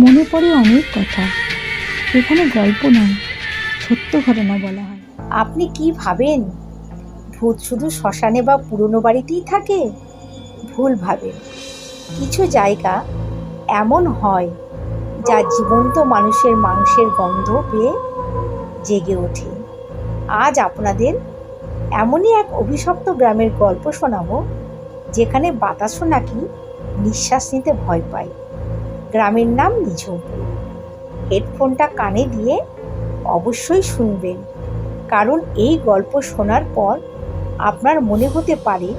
মনে পড়ে অনেক কথা, এখানে গল্প নয়, সত্য ঘটনা বলা হয়। আপনি কি ভাবেন ভূত শুধু শ্মশানে বা পুরনো বাড়িতেই থাকে? ভুল ভাবেন। কিছু জায়গা এমন হয় যা জীবন্ত মানুষের মাংসের গন্ধ পেয়ে জেগে ওঠে। আজ আপনাদের এমনই এক অভিশপ্ত গ্রামের গল্প শোনাবো, যেখানে বাতাসও নাকি নিঃশ্বাস নিতে ভয় পায়। গ্রামের নাম নিঝুমপুর। হেডফোনটা কানে দিয়ে অবশ্যই শুনবেন, কারণ এই গল্প শোনার পর আপনার মনে হতে পারে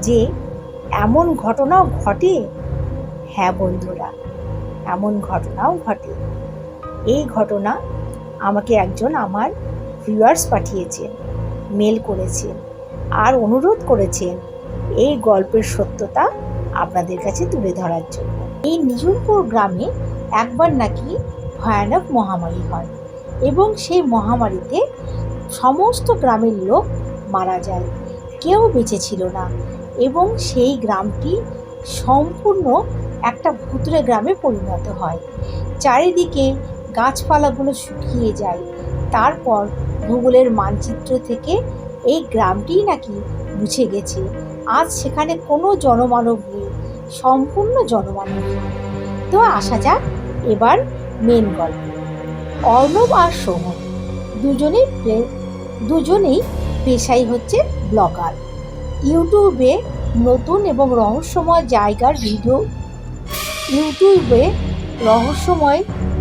যে এমন ঘটনাও ঘটে। হ্যাঁ বন্ধুরা, এমন ঘটনাও ঘটে। এই ঘটনা আমাকে একজন আমার ভিউয়ার্স পাঠিয়েছেন, মেল করেছেন আর অনুরোধ করেছেন এই গল্পের সত্যতা আপনাদের কাছে তুলে ধরার জন্য। এই নিঝুমপুর গ্রামে একবার নাকি ভয়ানক মহামারী হয় এবং সেই মহামারীতে সমস্ত গ্রামের লোক মারা যায়, কেউ বেঁচে ছিল না এবং সেই গ্রামটি সম্পূর্ণ একটা ভুতুড়ে গ্রামে পরিণত হয়। চারিদিকে গাছপালাগুলো শুকিয়ে যায়। তারপর ভূগোলের মানচিত্র থেকে এই গ্রামটিই নাকি মুছে গেছে। আজ সেখানে কোনো জনমানব নেই, সম্পূর্ণ জনমানব। তো আসা যাক এবার মেন গল্প। অর্ণব আর সোহম দুজনেই পেশাই হচ্ছে ব্লগার। ইউটিউবে নতুন এবং রহস্যময়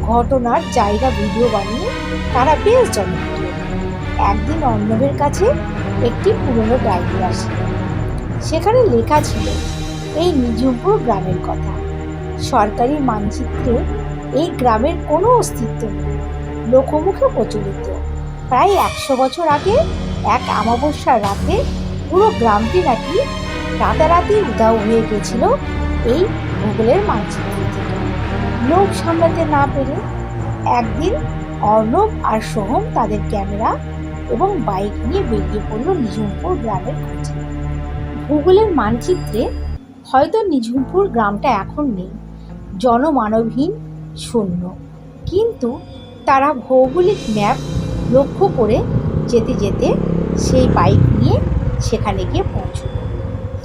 ঘটনার জায়গা ভিডিও বানিয়ে তারা বেশ জনপ্রিয়। একদিন অর্ণবের কাছে একটি পুরনো ডায়েরি আসে। সেখানে লেখা ছিল এই নিঝুমপুর গ্রামের কথা। সরকারি মানচিত্রে এই গ্রামের কোনো অস্তিত্ব নেই, লোকমুখে প্রচলিত। প্রায় 100 বছর আগে এক অমাবস্যার রাতে পুরো গ্রামটি নাকি রাতারাতি উধাও হয়ে গেছিল এই ভূগোলের মানচিত্র থেকে। লোক সামলাতে না পেরে একদিন অর্ণব আর সোহম তাদের ক্যামেরা এবং বাইক নিয়ে বেরিয়ে পড়ল নিঝুমপুর গ্রামের খোঁজে। ভূগোলের মানচিত্রে হয়তো নিঝুমপুর গ্রামটা এখন নেই, জনমানবহীন, শূন্য। কিন্তু তারা ভৌগোলিক ম্যাপ লক্ষ্য করে যেতে যেতে সেই বাইক নিয়ে সেখানে গিয়ে পৌঁছল।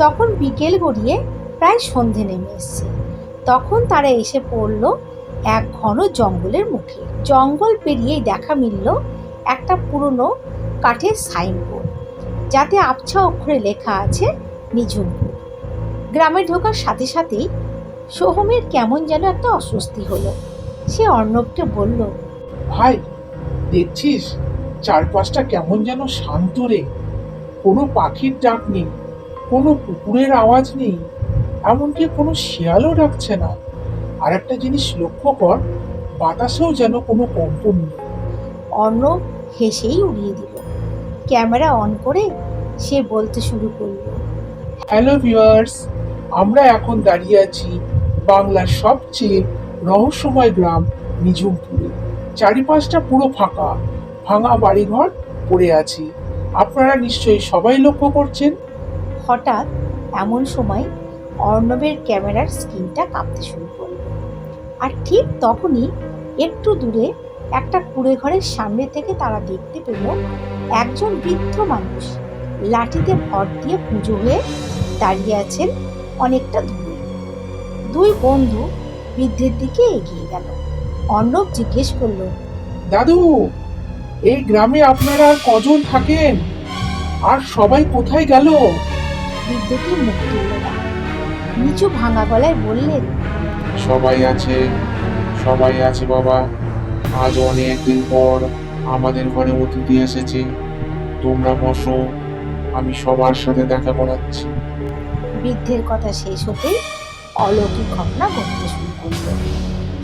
তখন বিকেল গড়িয়ে প্রায় সন্ধে নেমে এসছে। তখন তারা এসে পড়ল এক ঘন জঙ্গলের মুখে। জঙ্গল পেরিয়েই দেখা মিলল একটা পুরনো কাঠের সাইনবোর্ড, যাতে আবছা অক্ষরে লেখা আছে নিঝুমপুর। গ্রামে ঢোকার সাথে সাথেই সোহমের কেমন যেন একটা অস্বস্তি হলো। সে অর্ণবকে বলল, ভাই, দেখছিস চারপাশটা কেমন যেন শান্ত রে। কোনো পাখির ডাক নেই, কোনো কুকুরের আওয়াজ নেই, এমনকি কোনো শিয়ালও ডাকছে না। আর একটা জিনিস লক্ষ্য কর, বাতাসেও যেন কোনো কম্পন নেই। অর্ণব হেসেই উড়িয়ে দিল। ক্যামেরা অন করে সে বলতে শুরু করলো, হ্যালো ভিউয়ার্স, আমরা এখন দাঁড়িয়ে আছি বাংলার সবচেয়ে রহস্যময় গ্রাম নিঝুমপুরে। চারিপাশটা পুরো ফাঁকা, ভাঙা বাড়িঘর পড়ে আছে। আপনারা নিশ্চয়ই সবাই লক্ষ্য করছেন। হঠাৎ এমন সময় অর্ণবের ক্যামেরার স্ক্রিনটা কাঁপতে শুরু করলো। আর ঠিক তখনই একটু দূরে একটা কুঁড়ে ঘরের সামনে থেকে তারা দেখতে পেল একজন বৃদ্ধ মানুষ লাঠিতে ভর দিয়ে পুজো হয়ে দাঁড়িয়ে আছেন অনেকটা দূরে। দুই বন্ধু বৃদ্ধের দিকে এগিয়ে গেল। অর্ণব জিজ্ঞেস করলো, দাদু, এই গ্রামে আপনারা আর কজন থাকেন? আর সবাই কোথায় গেল? বৃদ্ধটি মুখ তুলল না, নিচু ভাঙা গলায় বললেন, সবাই আছে বাবা। আজ অনেকদিন পর আমাদের ঘরে অতিথি এসেছে। তোমরা বসো, আমি সবার সাথে দেখা করাচ্ছি। বৃদ্ধের কথা শেষ হতেই অলৌকিক ঘটনা ঘটতে শুরু করলো।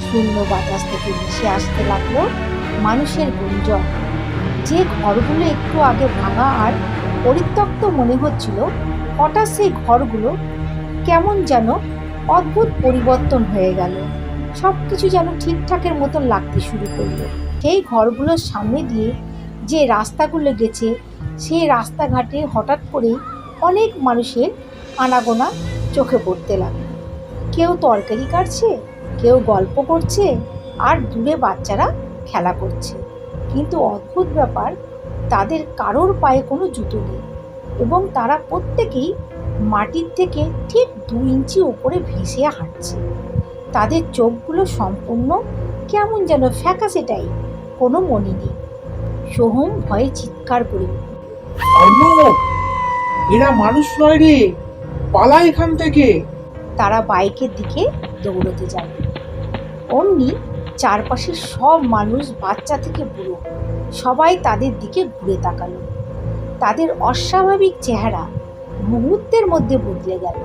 শূন্য বাতাস থেকে ভেসে আসতে লাগলো মানুষের গুঞ্জন। যে ঘরগুলো একটু আগে ভাঙা আর পরিত্যক্ত মনে হচ্ছিল, হঠাৎ সেই ঘরগুলো কেমন যেন অদ্ভুত পরিবর্তন হয়ে গেল। সবকিছু যেন ঠিকঠাকের মতন লাগতে শুরু করলো। সেই ঘরগুলোর সামনে দিয়ে যে রাস্তাগুলো গেছে, সেই রাস্তাঘাটে হঠাৎ করেই অনেক মানুষের আনাগোনা চোখে পড়তে লাগলো। কেউ তরকারি কাটছে, কেউ গল্প করছে আর দূরে বাচ্চারা খেলা করছে। কিন্তু অদ্ভুত ব্যাপার, তাদের কারোর পায়ে কোনো জুতো নেই এবং তারা প্রত্যেকেই মাটির থেকে ঠিক 2 ইঞ্চি উপরে ভেসে হাঁটছে। তাদের চোখগুলো সম্পূর্ণ কেমন যেন ফ্যাকাসেটাই, কোনো মনি নেই। সোহম ভয়ে চিৎকার করে উঠল, অর্ণব, এরা মানুষ নয় রে, পালা এখান থেকে। তারা বাইকের দিকে দৌড়তে যায়। অমনি চারপাশের সব মানুষ, বাচ্চা থেকে বুড়ো, সবাই তাদের দিকে ঘুরে তাকালো। তাদের অস্বাভাবিক চেহারা মুহূর্তের মধ্যে বদলে গেল।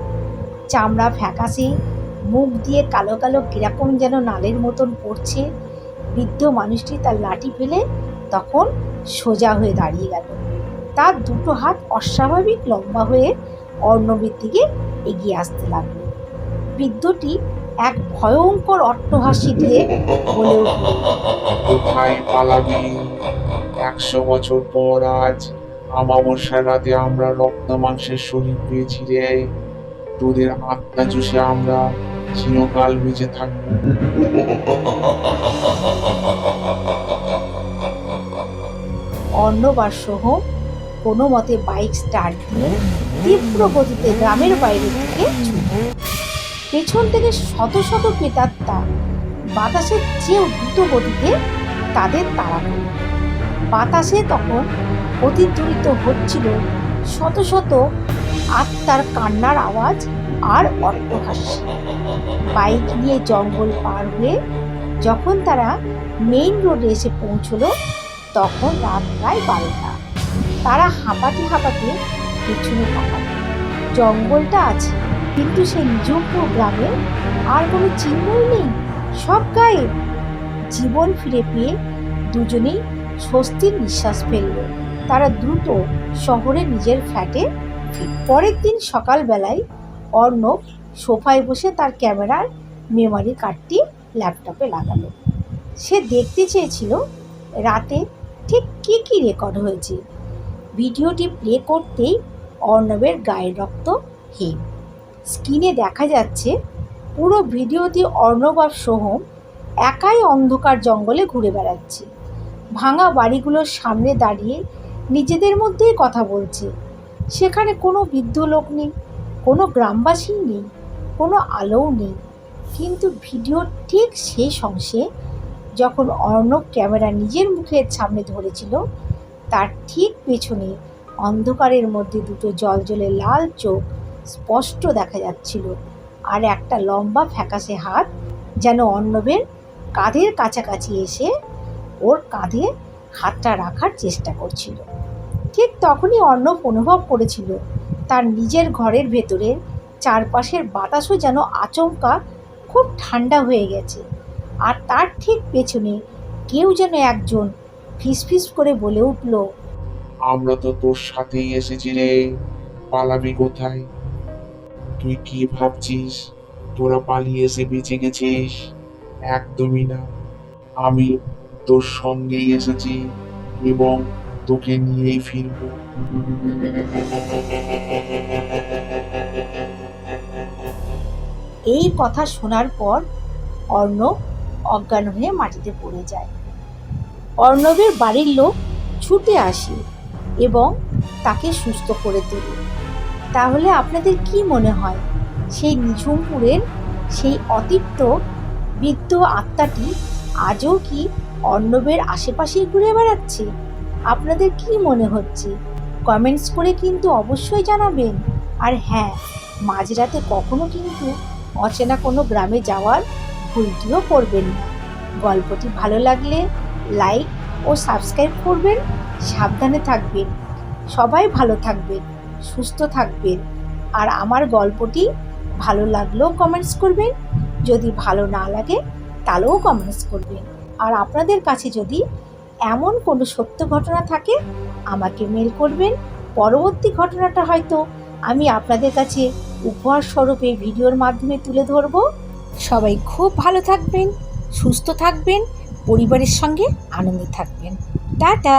চামড়া ফ্যাকাশে, মুখ দিয়ে কালো কালো কিরকম যেন নালের মতন পড়ছে। বৃদ্ধ মানুষটি তার লাঠি ফেলে তখন সোজা হয়ে দাঁড়িয়ে গেল। তার দুটো হাত অস্বাভাবিক লম্বা হয়ে অর্ণবের দিকে এগিয়ে আসতে লাগলো। বৃদ্ধটি এক ভয়ঙ্কর অট্টহাসি দিয়ে বলে উঠল, কোথায় পালাবি? 100 বছর পর আজ অমাবস্যার রাতে আমরা রক্ত মাংসের শরীর পেয়েছি রে। তোদের আত্মা চুষে আমরা চিরকাল বেঁচে থাকবো। অর্ণব আর সোহম কোনো মতে বাইক স্টার্ট দিয়ে তীব্র গতিতে গ্রামের বাইরের দিকে ছুটল। পেছন থেকে শত শত প্রেতাত্মা বাতাসের চেয়েও দ্রুত গতিতে তাদের তাড়া করল। বাতাসে তখন প্রতিধ্বনিত হচ্ছিল শত শত আত্মার কান্নার আওয়াজ আর অট্টহাস্য। বাইক নিয়ে জঙ্গল পার হয়ে যখন তারা মেইন রোডে এসে পৌঁছলো, তখন রাত প্রায় 12টা। তারা হাঁপাতে হাঁপাতে পেছনে তাকাল। জঙ্গলটা আছে, কিন্তু সেই নিঝুমপুর গ্রামে আর কোনো চিহ্নই নেই, সব গায়েব। জীবন ফিরে পেয়ে দুজনেই স্বস্তির নিঃশ্বাস ফেলল। তারা দ্রুত শহরে নিজের ফ্ল্যাটে ফিরল। পরের দিন সকালবেলায় অর্ণব সোফায় বসে তার ক্যামেরার মেমোরি কার্ডটি ল্যাপটপে লাগালো। সে দেখতে চেয়েছিল রাতে ঠিক কী কী রেকর্ড হয়েছে। ভিডিওটি প্লে করতেই অর্ণবের গায়ের রক্ত হিম। স্ক্রিনে দেখা যাচ্ছে পুরো ভিডিওতে অর্ণব আর সোহম একাই অন্ধকার জঙ্গলে ঘুরে বেড়াচ্ছে। ভাঙা বাড়িগুলোর সামনে দাঁড়িয়ে নিজেদের মধ্যেই কথা বলছে। সেখানে কোনো বৃদ্ধ লোক নেই, কোনো গ্রামবাসী নেই, কোনো আলোও নেই। কিন্তু ভিডিওর ঠিক শেষ অংশে যখন অর্ণব ক্যামেরা নিজের মুখের সামনে ধরেছিল, তার ঠিক পেছনে অন্ধকারের মধ্যে দুটো জলজলে লাল চোখ স্পষ্ট দেখা যাচ্ছিল, আর একটা লম্বা ফ্যাকাশে হাত যেন অর্ণবের কাঁধের কাছাকাছি এসে ওর কাঁধে হাতটা রাখার চেষ্টা করছিল। ঠিক তখনই অর্ণব অনুভব করেছিল তার নিজের ঘরের ভেতরের চারপাশের বাতাসও যেন আচমকা খুব ঠান্ডা হয়ে গেছে। আর তার ঠিক পেছনে কেউ যেন একজন ফিসফিস করে বলে উঠল, আমরা তো তোর সাথেই এসেছি রে, পালাবি কোথায়? তুই কি ভাবছিস তোরা পালিয়ে এসে বেঁচে গেছিস? একদমই না, আমি তোর সঙ্গেই এসেছি এবং তোকে নিয়েই ফিরবো। এই কথা শোনার পর অর্ণব অজ্ঞান হয়ে মাটিতে পড়ে যায়। অর্ণবের বাড়ির লোক ছুটে আসে এবং তাকে সুস্থ করে তোলে। তাহলে আপনাদের কি মনে হয়, সেই নিঝুমপুরের সেই অতৃপ্ত বৃদ্ধ আত্মাটি আজও কি অর্ণবের আশেপাশেই ঘুরে বেড়াচ্ছে? আপনাদের কি মনে হচ্ছে কমেন্টস করে কিন্তু অবশ্যই জানাবেন। আর হ্যাঁ, মাঝরাতে কখনো কিন্তু অচেনা কোনো গ্রামে যাওয়ার ভুলটিও করবেন না। গল্পটি ভালো লাগলে লাইক ও সাবস্ক্রাইব করবেন। সাবধানে থাকবেন, সবাই ভালো থাকবেন, সুস্থ থাকবেন। আর আমার গল্পটি ভালো লাগলেও কমেন্টস করবেন, যদি ভালো না লাগে তাহলেও কমেন্টস করবেন। আর আপনাদের কাছে যদি এমন কোনো সত্য ঘটনা থাকে আমাকে মেল করবেন। পরবর্তী ঘটনাটা হয়তো আমি আপনাদের কাছে উপহার স্বরূপে ভিডিওর মাধ্যমে তুলে ধরব। সবাই খুব ভালো থাকবেন, সুস্থ থাকবেন, পরিবারের সঙ্গে আনন্দে থাকবেন। টাটা।